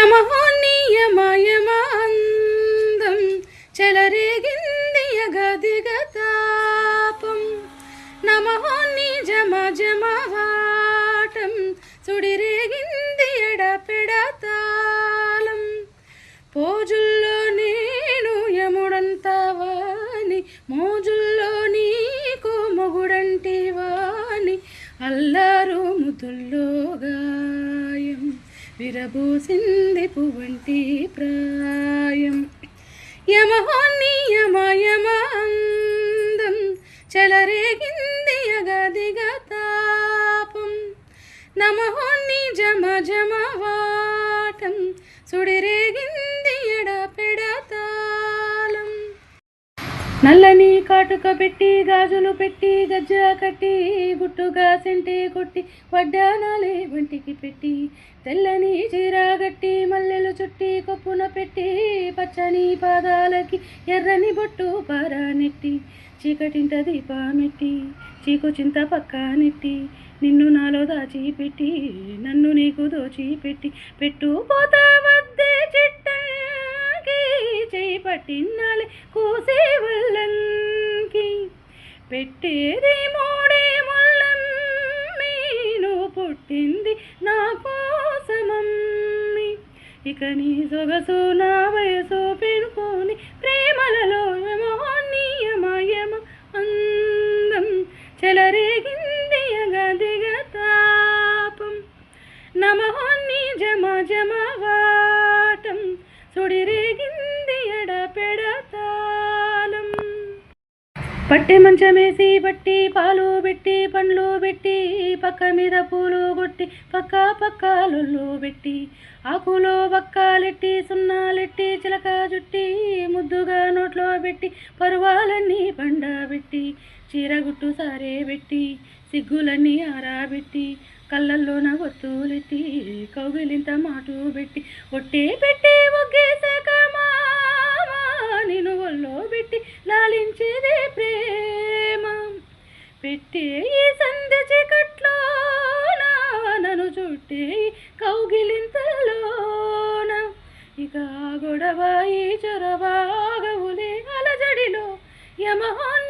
యమహోన్నీయమయమాందం చెలరేగింది యగదిగతాపం నమహోన్ని జమ జమవాటం సుడిరేగింది ఎడపెడతాళం పోజుల్లో నేను యముడంతవాని మోజుల్లో నీకు మొగుడంటివాని అల్లారు ముద్దుల్లో గాయం విరబూసింది పువ్వంటి ప్రాయం యమహోన్నీయమయమాందం చెలరేగింది యగదిగతాపం నమహోన్ని జమ జమవాటం సుడిరేగింది ఎడపెడతాళం నల్లని కాటుక పెట్టి గాజులు పెట్టి గజ్జ కట్టి గుట్టుగా సెంటే కొట్టి వడ్డానాలే వంటికి పెట్టి తెల్లని చీరగట్టి మల్లెలు చుట్టి కొప్పున పెట్టి పచ్చని పాదాలకి ఎర్రని బొట్టు పారానెట్టి చీకటింట దీపమెట్టి చీకు చింత పక్క నెట్టి నిన్ను నాలో దాచిపెట్టి నన్ను నీకు దోచిపెట్టి పెట్టుపోతా వద్దే చిట్టంకి చేయి పట్టినాలే కూసే వల్లంకి పెట్టేది మూడే ముల్లం నువ్వు పుట్టింది నా కోసమమ్మి ఇక నీ సొగసు నా వయసు పెనుకొని ప్రేమలలో యమహోన్నీయమయమ అందం చెలరేగింది యగదిగతాపం నమహోన్ని జమ జమవాటం సుడిరేగింది ఎడపెడతాళం పట్టె మంచమేసి బట్టి పాలు పెట్టి పండ్లు పెట్టి పక్క మీద పూలు కొట్టి పక్క పక్క లొల్లు పెట్టి ఆకులో బక్కాలెట్టి సున్నాలెట్టి చిలక జుట్టి ముద్దుగా నోట్లో పెట్టి పరువాలన్నీ పండబెట్టి చీరగుట్టు సారే పెట్టి సిగ్గులన్నీ ఆరాబెట్టి కళ్ళల్లోన ఒత్తులెట్టి కౌగిలింత మాటు పెట్టి ఒట్టే పెట్టి ఒగ్గేసాక నిన్ను ఒళ్ళో పెట్టి లాలించేదే ప్రేమ పెట్టే ఈ సంధ్య చీకట్లోన నన్ను చుట్టే కౌగిలింతలోన ఇక గొడవ ఈ చొరవాగవులే అలజడిలో యమహోన్ని